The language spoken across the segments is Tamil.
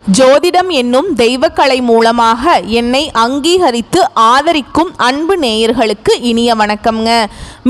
ஜோதிடம் என்னும் தெய்வக்கலை மூலமாக என்னை அங்கீகரித்து ஆதரிக்கும் அன்பு நேயர்களுக்கு இனிய வணக்கம்ங்க.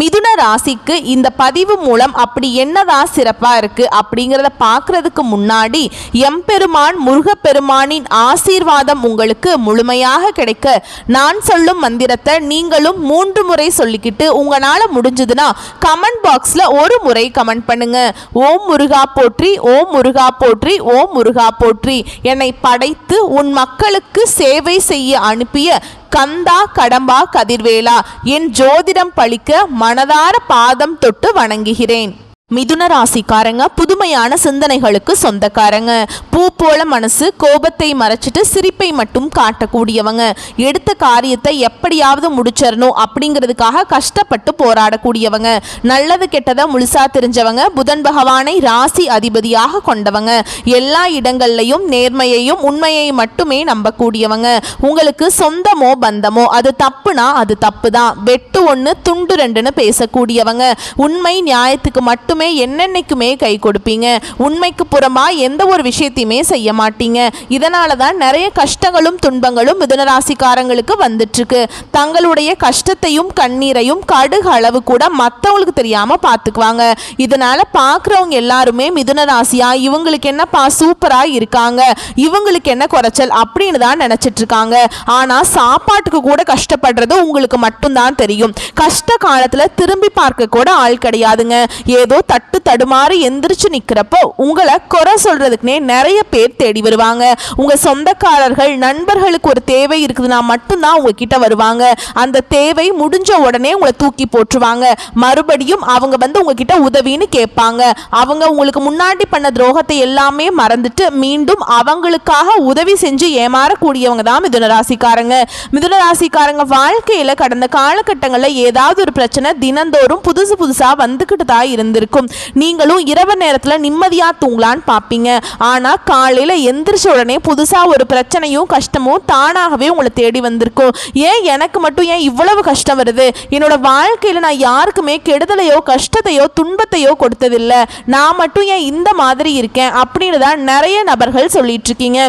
மிதுன ராசிக்கு இந்த பதிவு மூலம் அப்படி என்னதான் சிறப்பாக இருக்குது அப்படிங்கிறத பார்க்குறதுக்கு முன்னாடி எம்பெருமான் முருகப்பெருமானின் ஆசீர்வாதம் உங்களுக்கு முழுமையாக கிடைக்க நான் சொல்லும் மந்திரத்தை நீங்களும் 3 முறை சொல்லிக்கிட்டு உங்களால் முடிஞ்சதுன்னா கமெண்ட் பாக்ஸில் ஒரு முறை கமெண்ட் பண்ணுங்க. ஓம் முருகா போற்றி, ஓம் முருகா போற்றி, ஓம் முருகா போற்றி. என்னை படைத்து உன் மக்களுக்கு சேவை செய்ய அனுப்பிய கந்தா கடம்பா கதிர்வேலா, என் ஜோதிடம் பழிக்க மனதார பாதம் தொட்டு வணங்குகிறேன். மிதுன ராசிக்காரங்க புதுமையான சிந்தனைகளுக்கு சொந்தக்காரங்க. பூ போல மனசு, கோபத்தை மறைச்சிட்டு சிரிப்பை மட்டும் காட்டக்கூடியவங்க. எடுத்த காரியத்தை எப்படியாவது முடிச்சிடணும் அப்படிங்கிறதுக்காக கஷ்டப்பட்டு போராடக்கூடியவங்க. நல்லது கெட்டதை முழுசா தெரிஞ்சவங்க. புதன் பகவானை ராசி அதிபதியாக கொண்டவங்க. எல்லா இடங்கள்லையும் நேர்மையையும் உண்மையை மட்டுமே நம்பக்கூடியவங்க. உங்களுக்கு சொந்தமோ பந்தமோ அது தப்புனா அது தப்பு தான், வெட்டு ஒன்று துண்டு ரெண்டுன்னு பேசக்கூடியவங்க. உண்மை நியாயத்துக்கு மட்டுமே என்னென்னைக்குமே கை கொடுப்பீங்க. உண்மைக்கு புறமா எந்த ஒரு விஷயத்தையுமே செய்ய மாட்டீங்க. இதனால தான் நிறைய கஷ்டங்களும் துன்பங்களும் மிதுனராசிக்காரங்களுக்கு வந்துட்டு இருக்கு. தங்களுடைய கஷ்டத்தையும் கண்ணீரையும் கடுகு அளவு கூட மற்றவங்களுக்கு தெரியாம பார்த்துக்குவாங்க. இதனால பார்க்குறவங்க எல்லாருமே மிதுனராசியா இவங்களுக்கு என்னப்பா சூப்பரா இருக்காங்க, இவங்களுக்கு என்ன குறைச்சல் அப்படின்னு தான் நினைச்சிட்டு இருக்காங்க. ஆனா சாப்பாட்டுக்கு கூட கஷ்டப்படுறது உங்களுக்கு மட்டும்தான் தெரியும். கஷ்ட காலத்துல திரும்பி பார்க்க கூட ஆள் கிடையாதுங்க. ஏதோ தட்டு தடுமாறி எந்திரிச்சு நிக்கிறப்போ உங்களை குறை சொல்றதுக்குனே நிறைய பேர் தேடி வருவாங்க. உங்க சொந்தக்காரர்கள் நண்பர்களுக்கு ஒரு தேவை இருக்குதுன்னா மட்டும்தான் உங்ககிட்ட வருவாங்க. அந்த தேவை முடிஞ்ச உடனே உங்களை தூக்கி போட்டுருவாங்க. மறுபடியும் அவங்க வந்து உங்ககிட்ட உதவின்னு கேட்பாங்க. அவங்க உங்களுக்கு முன்னாடி பண்ண துரோகத்தை எல்லாமே மறந்துட்டு மீண்டும் அவங்களுக்காக உதவி செஞ்சு ஏமாறக்கூடியவங்க தான் மிதுனராசிக்காரங்க. மிதுனராசிக்காரங்க வாழ்க்கையில கடந்த காலகட்டங்களில் ஏதாவது ஒரு பிரச்சனை தினந்தோறும் புதுசா வந்துகிட்டு தான் இருந்திருக்கும். நீங்களும் இரவு நேரத்தில் நிம்மதியா தூங்கலான்னு பார்ப்பீங்க. ஆனா காலையில எந்திரிச்ச உடனே புதுசா ஒரு பிரச்சனையும் கஷ்டமும் தானாகவே உங்களை தேடி வந்திருக்கும். ஏன் எனக்கு மட்டும் ஏன் இவ்வளவு கஷ்டம் வருது? என்னோட வாழ்க்கையில நான் யாருக்குமே கெடுதலையோ கஷ்டத்தையோ துன்பத்தையோ கொடுத்ததில்லை, நான் மட்டும் ஏன் இந்த மாதிரி இருக்கேன் அப்படின்னு தான் நிறைய நபர்கள் சொல்லிட்டு இருக்கீங்க.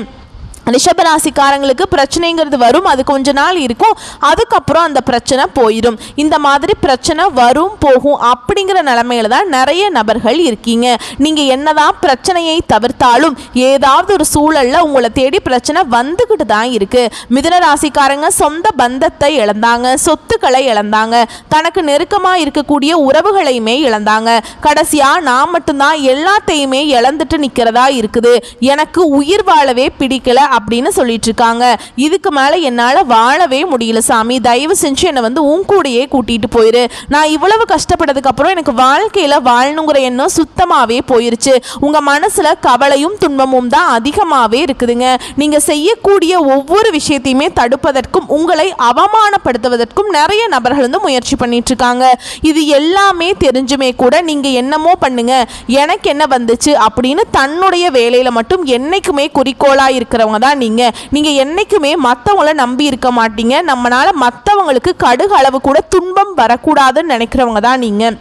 ரிஷபராசிக்காரங்களுக்கு பிரச்சனைங்கிறது வரும், அது கொஞ்ச நாள் இருக்கும், அதுக்கப்புறம் அந்த பிரச்சனை போயிடும். இந்த மாதிரி பிரச்சனை வரும் போகும் அப்படிங்கிற நிலைமையில தான் நிறைய நபர்கள் இருக்கீங்க. நீங்கள் என்னதான் பிரச்சனையை தவிர்த்தாலும் ஏதாவது ஒரு சூழலில் உங்களை தேடி பிரச்சனை வந்துக்கிட்டு தான் இருக்கு. மிதுனராசிக்காரங்க சொந்த பந்தத்தை இழந்தாங்க, சொத்துக்களை இழந்தாங்க, தனக்கு நெருக்கமாக இருக்கக்கூடிய உறவுகளையுமே இழந்தாங்க. கடைசியாக நான் மட்டும்தான் எல்லாத்தையுமே இழந்துட்டு நிற்கிறதா இருக்குது, எனக்கு உயிர் வாழவே பிடிக்கல அப்படின்னு சொல்லிட்டு இருக்காங்க. இதுக்கு மேல என்னால வாழவே முடியல சாமி, தயவு செஞ்சு என்னை வந்து உன் கூடயே கூட்டிட்டு போயிரு. நான் இவ்வளவு கஷ்டப்பட்டதுக்கு அப்புறம் எனக்கு வாழ்க்கையில வாழணுங்கிற எண்ணம் சுத்தமாவே போயிருச்சு. உங்க மனசுல கவலையும் துன்பமும் தான் அதிகமாவே இருக்குதுங்க. நீங்க செய்யக்கூடிய ஒவ்வொரு விஷயத்தையுமே தடுப்பதற்கும் உங்களை அவமானப்படுத்துவதற்கும் நிறைய நபர்கள் வந்து முயற்சி பண்ணிட்டு இருக்காங்க. இது எல்லாமே தெரிஞ்சுமே கூட நீங்க என்னமோ பண்ணுங்க, எனக்கு என்ன வந்துச்சு அப்படின்னு தன்னுடைய வேலையில மட்டும் என்னைக்குமே குறிக்கோளா இருக்கிறவங்க தான் நீங்க என்னைக்குமே மற்றவங்களை நம்பி இருக்க மாட்டீங்க. நம்மளால மற்றவங்களுக்கு கடுகு அளவு கூட துன்பம் வரக்கூடாதுன்னு நினைக்கிறவங்க தான் நீங்க.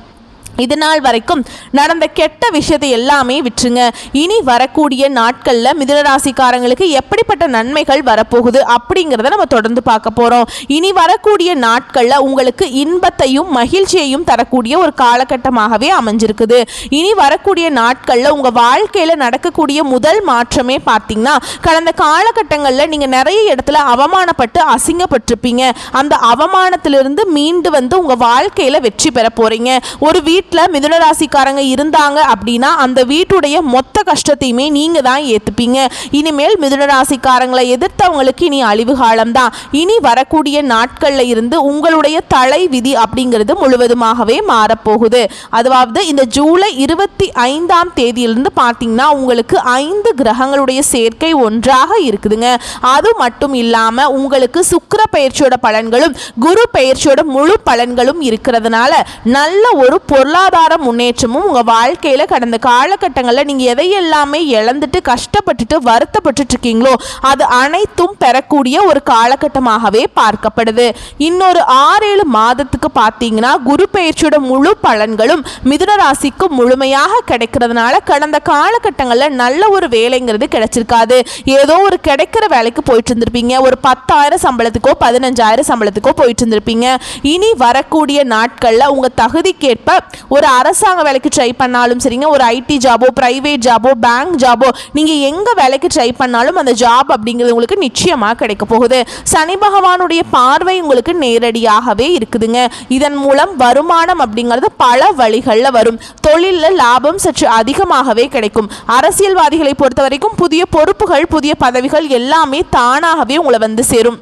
இது நாள் வரைக்கும் நடந்த கெட்ட விஷயத்தை எல்லாமே விட்டுருங்க. இனி வரக்கூடிய நாட்களில் மிதுனராசிக்காரங்களுக்கு எப்படிப்பட்ட நன்மைகள் வரப்போகுது அப்படிங்கிறத நம்ம தொடர்ந்து பார்க்க போகிறோம். இனி வரக்கூடிய நாட்களில் உங்களுக்கு இன்பத்தையும் மகிழ்ச்சியையும் தரக்கூடிய ஒரு காலகட்டமாகவே அமைஞ்சிருக்குது. இனி வரக்கூடிய நாட்களில் உங்கள் வாழ்க்கையில் நடக்கக்கூடிய முதல் மாற்றமே பார்த்தீங்கன்னா, கடந்த காலகட்டங்களில் நீங்கள் நிறைய இடத்துல அவமானப்பட்டு அசிங்கப்பட்டிருப்பீங்க. அந்த அவமானத்திலிருந்து மீண்டு வந்து உங்கள் வாழ்க்கையில் வெற்றி பெற போகிறீங்க. ஒரு வீட்டில் மிதுனராசிக்காரங்க இருந்தாங்க அப்படின்னா அந்த வீட்டுடைய மொத்த கஷ்டத்தையுமே நீங்க தான் ஏத்துப்பீங்க. இனிமேல் மிதுனராசிக்காரங்களை எதிர்த்தவங்களுக்கு இனி அழிவு காலம் தான். இனி வரக்கூடிய நாட்கள்ல இருந்து உங்களுடைய தலை விதி அப்படிங்கிறது முழுவதுமாகவே மாறப்போகுது. அதாவது இந்த ஜூலை 25ஆம் தேதியிலிருந்து பார்த்தீங்கன்னா உங்களுக்கு 5 கிரகங்களுடைய சேர்க்கை ஒன்றாக இருக்குதுங்க. அது மட்டும் இல்லாம உங்களுக்கு சுக்கிர பெயர்ச்சியோட பலன்களும் குரு பெயர்ச்சியோட முழு பலன்களும் இருக்கிறதுனால நல்ல ஒரு பொருள் பொருளாதார முன்னேற்றமும் உங்கள் வாழ்க்கையில் கடந்த காலகட்டங்களில் நீங்கள் எதையெல்லாமே இழந்துட்டு கஷ்டப்பட்டுட்டு வருத்தப்பட்டு இருக்கீங்களோ அது அனைத்தும் பெறக்கூடிய ஒரு காலகட்டமாகவே பார்க்கப்படுது. இன்னொரு 6-7 மாதத்துக்கு பார்த்தீங்கன்னா குரு பெயர்ச்சியோட முழு பலன்களும் மிதுன ராசிக்கு முழுமையாக கிடைக்கிறதுனால கடந்த காலகட்டங்களில் நல்ல ஒரு வேலைங்கிறது கிடைச்சிருக்காது. ஏதோ ஒரு கிடைக்கிற வேலைக்கு போயிட்டு இருந்திருப்பீங்க. ஒரு 10,000 சம்பளத்துக்கோ 15,000 சம்பளத்துக்கோ போயிட்டு இருந்திருப்பீங்க. இனி வரக்கூடிய நாட்களில் உங்கள் தகுதிக்கேற்ப ஒரு அரசாங்க வேலைக்கு ட்ரை பண்ணாலும் சரிங்க, ஒரு ஐடி ஜாபோ, பிரைவேட் ஜாபோ, பேங்க் ஜாபோ, நீங்கள் எங்கே வேலைக்கு ட்ரை பண்ணாலும் அந்த ஜாப் அப்படிங்கிறது உங்களுக்கு நிச்சயமாக கிடைக்க போகுது. சனி பகவானுடைய பார்வை உங்களுக்கு நேரடியாகவே இருக்குதுங்க. இதன் மூலம் வருமானம் அப்படிங்கிறது பல வழிகளில் வரும். தொழிலில் லாபம் சற்று அதிகமாகவே கிடைக்கும். அரசியல்வாதிகளை பொறுத்த வரைக்கும் புதிய பொறுப்புகள், புதிய பதவிகள் எல்லாமே தானாகவே உங்களை வந்து சேரும்.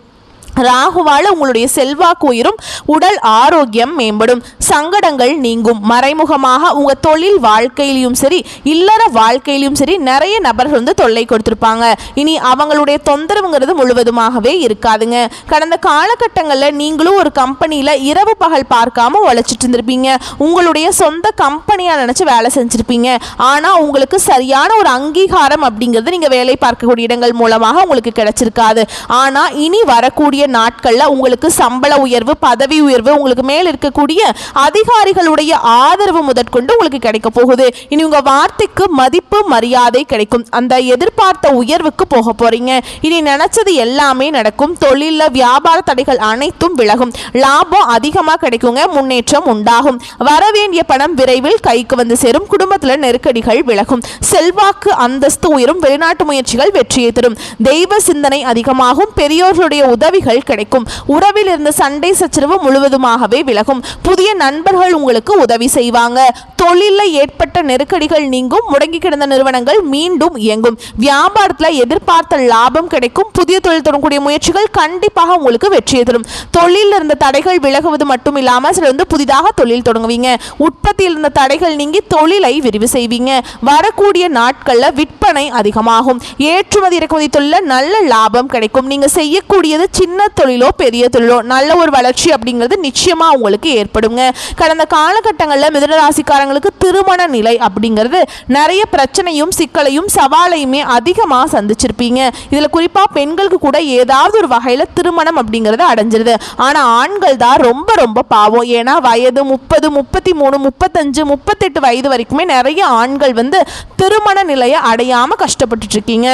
ராகுவால் உங்களுடைய செல்வாக்கு உயரும், உடல் ஆரோக்கியம் மேம்படும், சங்கடங்கள் நீங்கும். மறைமுகமாக உங்கள் தொழில் வாழ்க்கையிலையும் சரி இல்லற வாழ்க்கையிலையும் சரி நிறைய நபர்கள் வந்து தொல்லை கொடுத்துருப்பாங்க. இனி அவங்களுடைய தொந்தரவுங்கிறது முழுவதுமாகவே இருக்காதுங்க. கடந்த காலகட்டங்களில் நீங்களும் ஒரு கம்பெனியில் இரவு பகல் பார்க்காம உழைச்சிட்டு இருந்திருப்பீங்க. உங்களுடைய சொந்த கம்பெனியாக நினச்சி வேலை செஞ்சுருப்பீங்க. ஆனால் உங்களுக்கு சரியான ஒரு அங்கீகாரம் அப்படிங்கிறது நீங்கள் வேலை பார்க்கக்கூடிய இடங்கள் மூலமாக உங்களுக்கு கிடைச்சிருக்காது. ஆனால் இனி வரக்கூடிய நாட்களில் உங்களுக்கு சம்பள உயர்வு, பதவி உயர்வு, உங்களுக்கு மேல் இருக்கக்கூடிய அதிகாரிகளுடைய ஆதரவு முதற்கொண்டு உங்களுக்கு கிடைக்க போகுது. இனி உங்க வார்த்தைக்கு மதிப்பு மரியாதை கிடைக்கும். அந்த எதிர்பார்த்த உயர்வுக்கு போக போறீங்க. இனி நினைச்சது எல்லாமே நடக்கும். தொழில வியாபார தடைகள் அனைத்தும் விலகும். லாபம் அதிகமாக கிடைக்குங்க. முன்னேற்றம் உண்டாகும். வரவேண்டிய பணம் விரைவில் கைக்கு வந்து சேரும். குடும்பத்தில் நெருக்கடிகள் விலகும். செல்வாக்கு அந்தஸ்து உயரும். வெளிநாட்டு முயற்சிகள் வெற்றியை தரும். தெய்வ சிந்தனை அதிகமாகும். பெரியோர்களுடைய உதவிகள் கிடைக்கும். உறவில் இருந்த சண்டை சச்சரவு முழுவதுமாகவே விலகும். புதிய நண்பர்கள் உங்களுக்கு உதவி செய்வாங்க. தொழிலில் ஏற்பட்ட நெருக்கடிகள் நீங்கும். முடங்கி கிடந்த நிறுவனங்கள் மீண்டும் இயங்கும். வியாபாரத்தில் எதிர்பார்த்த லாபம் கிடைக்கும். புதிய தொழில் தொடங்கக்கூடிய முயற்சிகள் கண்டிப்பாக உங்களுக்கு வெற்றியை தரும். தொழிலில் இருந்த தடைகள் விலகுவது மட்டும் இல்லாமல் சிலர் வந்து புதிதாக தொழில் தொடங்குவீங்க. உற்பத்தியில் இருந்த தடைகள் நீங்கி தொழிலை விரிவு செய்வீங்க. வரக்கூடிய நாட்களில் விற்பனை அதிகமாகும். ஏற்றுமதி இறக்குமதி தொழில நல்ல லாபம் கிடைக்கும். நீங்க செய்யக்கூடியது சின்ன தொழிலோ பெரிய தொழிலோ நல்ல ஒரு வளர்ச்சி அப்படிங்கிறது நிச்சயமா உங்களுக்கு ஏற்படுங்க. கடந்த காலகட்டங்களில் மிதுன ராசிக்காரங்களுக்கு திருமண நிலை அப்படிங்கிறது நிறைய பிரச்சனையும் சிக்கலையும் சவாலையுமே அதிகமாக சந்திச்சிருப்பீங்க. இதில் குறிப்பாக பெண்களுக்கு கூட ஏதாவது ஒரு வகையில் திருமணம் அப்படிங்கிறது அடைஞ்சிருது. ஆனால் ஆண்கள் தான் ரொம்ப ரொம்ப பாவம். ஏன்னா வயது 30, 33, 35, 38 வயது வரைக்குமே நிறைய ஆண்கள் வந்து திருமண நிலையை அடையாமல் கஷ்டப்பட்டுட்டு இருக்கீங்க.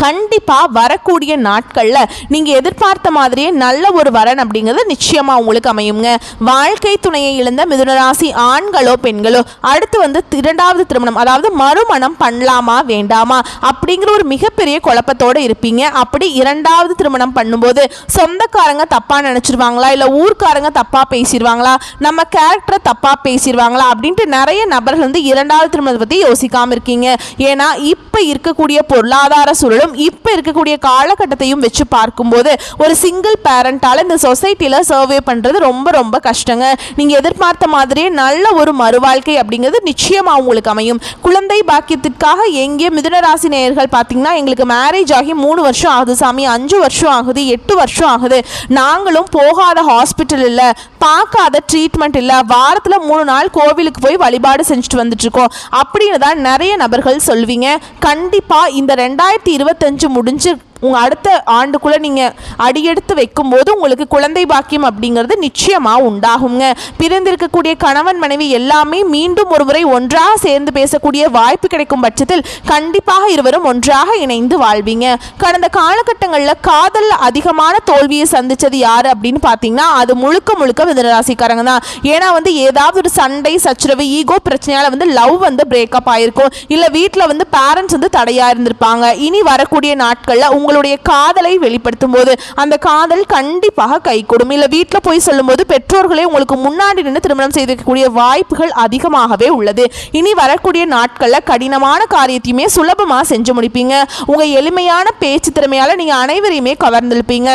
கண்டிப்பாக வரக்கூடிய நாட்களில் நீங்கள் எதிர்பார்த்த மாதிரியே நல்ல ஒரு வரன் அப்படிங்கிறது நிச்சயமாக உங்களுக்கு அமையுங்க. வாழ்க்கை துணையை இழந்த மிதுனராசி ஆண்களோ பெண்களோ அடுத்து வந்து 2வது திருமணம், அதாவது மறுமணம் பண்ணலாமா வேண்டாமா அப்படிங்கிற ஒரு மிகப்பெரிய குழப்பத்தோடு இருப்பீங்க. அப்படி 2வது திருமணம் பண்ணும்போது சொந்தக்காரங்க தப்பாக நினச்சிருவாங்களா, இல்லை ஊர்க்காரங்க தப்பாக பேசிடுவாங்களா, நம்ம கேரக்டரை தப்பாக பேசிடுவாங்களா அப்படின்ட்டு நிறைய நபர்கள் வந்து 2வது திருமணத்தை பற்றி யோசிக்காமல் இருக்கீங்க. ஏன்னா இப்போ இருக்கக்கூடிய பொருளாதார சூழலும் இப்போ இருக்கக்கூடிய காலகட்டத்தையும் வச்சு பார்க்கும்போது ஒரு சிங்கிள் பேரண்டால இந்த சொசைட்டியில் சர்வே பண்ணுறது ரொம்ப ரொம்ப கஷ்டங்க. நீங்கள் எதிர்பார்த்த மாதிரியே நல்ல ஒரு மறுவாழ்க்கை அப்படிங்கிறது நிச்சயமாக உங்களுக்கு அமையும். குழந்தை பாக்கியத்திற்காக எங்கே மிதுன ராசி நேயர்கள் பார்த்தீங்கன்னா எங்களுக்கு மேரேஜ் ஆகி 3 வருஷம் ஆகுது சாமி, 5 வருஷம் ஆகுது, 8 வருஷம் ஆகுது, நாங்களும் போகாத ஹாஸ்பிட்டல் இல்லை, பார்க்காத ட்ரீட்மெண்ட் இல்லை, வாரத்தில் 3 நாள் கோவிலுக்கு போய் வழிபாடு செஞ்சுட்டு வந்துட்டு இருக்கோம் அப்படின்னு தான் நிறைய நபர்கள் சொல்வீங்க. கண்டிப்பாக இந்த 2025 முடிஞ்சு உங்கள் அடுத்த ஆண்டுக்குள்ளே நீங்கள் அடியெடுத்து வைக்கும்போது உங்களுக்கு குழந்தை பாக்கியம் அப்படிங்கிறது நிச்சயமாக உண்டாகுங்க. பிறந்திருக்கக்கூடிய கணவன் மனைவி எல்லாமே மீண்டும் ஒருமுறை ஒன்றாக சேர்ந்து பேசக்கூடிய வாய்ப்பு கிடைக்கும் பட்சத்தில் கண்டிப்பாக இருவரும் ஒன்றாக இணைந்து வாழ்வீங்க. கடந்த காலகட்டங்களில் காதலில் அதிகமான தோல்வியை சந்தித்தது யார் அப்படின்னு பார்த்தீங்கன்னா அது முழுக்க முழுக்க மிதுனராசிக்காரங்க தான். ஏன்னா வந்து ஏதாவது ஒரு சண்டை சச்சரவு ஈகோ பிரச்சனையால் வந்து லவ் வந்து பிரேக்கப் ஆகிருக்கும், இல்லை வீட்டில் வந்து பேரண்ட்ஸ் வந்து தடையாக இருந்திருப்பாங்க. இனி வரக்கூடிய நாட்களில் உங்களுடைய காதலை வெளிப்படுத்தும் போது அந்த காதல் கண்டிப்பாக கைகூடும். இல்லை வீட்டில் போய் சொல்லும்போது பெற்றோர்களே உங்களுக்கு முன்னாடி நின்று திருமணம் செய்திருக்கக்கூடிய வாய்ப்புகள் அதிகமாகவே உள்ளது. இனி வரக்கூடிய நாட்களில் கடினமான காரியத்தையுமே சுலபமாக செஞ்சு முடிப்பீங்க. உங்கள் எளிமையான பேச்சு திறமையால் நீங்கள் அனைவரையுமே கவர்ந்திருப்பீங்க.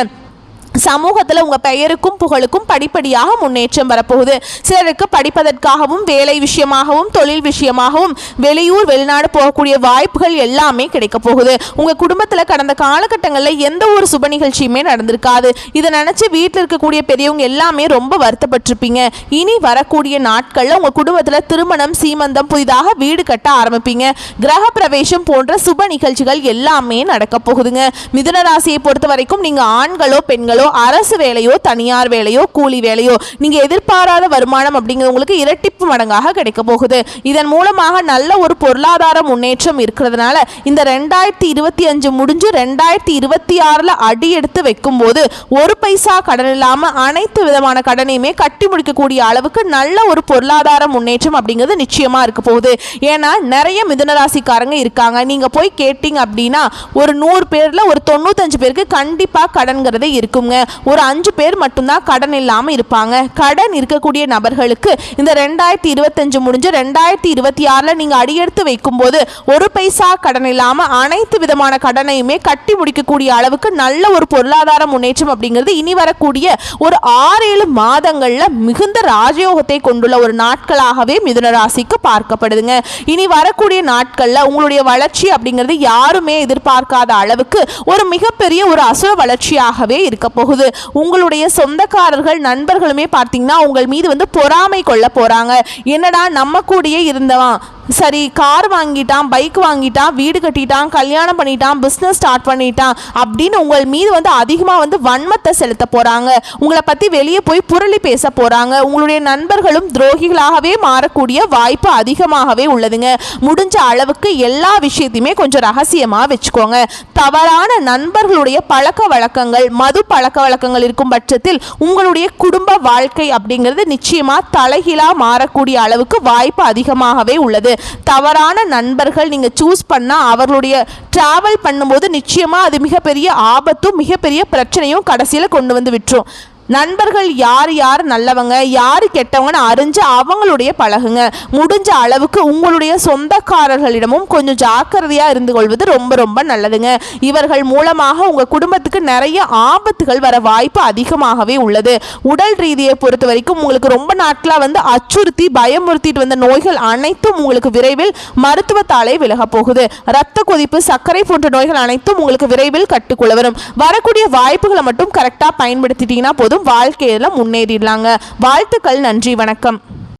சமூகத்தில் உங்கள் பெயருக்கும் புகழுக்கும் படிப்படியாக முன்னேற்றம் வரப்போகுது. சிலருக்கு படிப்பதற்காகவும் வேலை விஷயமாகவும் தொழில் விஷயமாகவும் வெளியூர் வெளிநாடு போகக்கூடிய வாய்ப்புகள் எல்லாமே கிடைக்க போகுது. உங்கள் குடும்பத்தில் கடந்த காலகட்டங்களில் எந்த ஒரு சுப நிகழ்ச்சியுமே நடந்திருக்காது. இதை நினச்சி வீட்டில் இருக்கக்கூடிய பெரியவங்க எல்லாமே ரொம்ப வருத்தப்பட்டிருப்பீங்க. இனி வரக்கூடிய நாட்களில் உங்கள் குடும்பத்தில் திருமணம், சீமந்தம், புதிதாக வீடு கட்ட ஆரம்பிப்பீங்க. கிரக பிரவேசம் போன்ற சுப நிகழ்ச்சிகள் எல்லாமே நடக்க போகுதுங்க. மிதுன ராசியை பொறுத்த வரைக்கும் நீங்கள் ஆண்களோ பெண்களோ, அரசு வேலையோ தனியார் வேலையோ கூலி வேலையோ, நீங்க எதிர்பாராத வருமானம் அப்படிங்கிறது உங்களுக்கு இரட்டிப்பு மடங்காக கிடைக்க போகுது. இதன் மூலமாக நல்ல ஒரு பொருளாதார முன்னேற்றம் இருக்கிறதுனால இந்த 2025 முடிஞ்சு 2026 அடி எடுத்து வைக்கும் போது ஒரு பைசா கடன் இல்லாம அனைத்து விதமான கடனையுமே கட்டி முடிக்கக்கூடிய அளவுக்கு நல்ல ஒரு பொருளாதார முன்னேற்றம் அப்படிங்கிறது நிச்சயமா இருக்க போகுது. ஏன்னா நிறைய மிதுன ராசிக்காரங்க இருக்காங்க. நீங்க போய் கேட்டீங்க அப்படின்னா ஒரு 100 பேர்ல ஒரு 95 பேருக்கு கண்டிப்பா கடன்கிறது இருக்குங்க. ஒரு 5 பேர் மட்டும்தான் கடன் இல்லாம இருப்பாங்க. கடன் இருக்கக்கூடிய நபர்களுக்கு இந்த 2025 முடிஞ்சு 2026 நீங்க அடியெடுத்து வைக்கும் போது ஒரு பைசா கடன் இல்லாம அனைத்து விதமான கடனையுமே கட்டி முடிக்கக்கூடிய அளவுக்கு நல்ல ஒரு பொருளாதார முன்னேற்றம் அப்படிங்கிறது இனி வரக்கூடிய ஒரு 6-7 மாதங்கள்ல மிகுந்த ராஜயோகத்தை கொண்டுள்ள ஒரு நாட்களாகவே மிதுன ராசிக்கு பார்க்கப்படுதுங்க. இனி வரக்கூடிய நாட்கள்ல உங்களுடைய வளர்ச்சி அப்படிங்கிறது யாருமே எதிர்பார்க்காத அளவுக்கு ஒரு மிகப்பெரிய ஒரு அசுர வளர்ச்சியாகவே இருக்க போகுது. உங்களுடைய சொந்தக்காரர்கள் நண்பர்களுமே பார்த்தீங்கன்னா உங்கள் மீது பொறாமை கொள்ள போறாங்க. என்னடா நம்ம கூடயே இருந்தவன் சரி கார் வாங்கிட்டான், பைக் வாங்கிட்டான், வீடு கட்டிட்டான், கல்யாணம் பண்ணிட்டான், பிஸ்னஸ் ஸ்டார்ட் பண்ணிட்டான் அப்படின்னு உங்கள் மீது அதிகமாக வன்மத்தை செலுத்த போகிறாங்க. உங்களை பற்றி வெளியே போய் புரளி பேச போகிறாங்க. உங்களுடைய நண்பர்களும் துரோகிகளாகவே மாறக்கூடிய வாய்ப்பு அதிகமாகவே உள்ளதுங்க. முடிஞ்ச அளவுக்கு எல்லா விஷயத்தையுமே கொஞ்சம் ரகசியமாக வச்சுக்கோங்க. தவறான நண்பர்களுடைய பழக்க வழக்கங்கள், மது பழக்க வழக்கங்கள் இருக்கும் பட்சத்தில் உங்களுடைய குடும்ப வாழ்க்கை அப்படிங்கிறது நிச்சயமாக தலைகீழாக மாறக்கூடிய அளவுக்கு வாய்ப்பு அதிகமாகவே உள்ளது. தவறான நண்பர்கள் நீங்க சூஸ் பண்ணா அவர்களுடைய டிராவல் பண்ணும்போது நிச்சயமா அது மிகப்பெரிய ஆபத்தும் மிகப்பெரிய பிரச்சனையும் கடைசியில கொண்டு வந்து விட்டுரும். நண்பர்கள் யார் யார் நல்லவங்க யார் கெட்டவங்கன்னு அறிஞ்சு அவங்களுடைய பழகுங்க. முடிஞ்ச அளவுக்கு உங்களுடைய சொந்தக்காரர்களிடமும் கொஞ்சம் ஜாக்கிரதையாக இருந்து கொள்வது ரொம்ப ரொம்ப நல்லதுங்க. இவர்கள் மூலமாக உங்கள் குடும்பத்துக்கு நிறைய ஆபத்துகள் வர வாய்ப்பு அதிகமாகவே உள்ளது. உடல் ரீதியை பொறுத்த வரைக்கும் உங்களுக்கு ரொம்ப நாட்களாக அச்சுறுத்தி பயமுறுத்திட்டு வந்த நோய்கள் அனைத்தும் உங்களுக்கு விரைவில் மருத்துவத்தாலே விலக போகுது. இரத்த கொதிப்பு, சர்க்கரை போன்ற நோய்கள் அனைத்தும் உங்களுக்கு விரைவில் கட்டுக்குள்ள வரும். வரக்கூடிய வாய்ப்புகளை மட்டும் கரெக்டாக பயன்படுத்திட்டீங்கன்னா போதும், வாழ்க்கையில முன்னேறிடலாங்க. வாழ்த்துக்கள். நன்றி. வணக்கம்.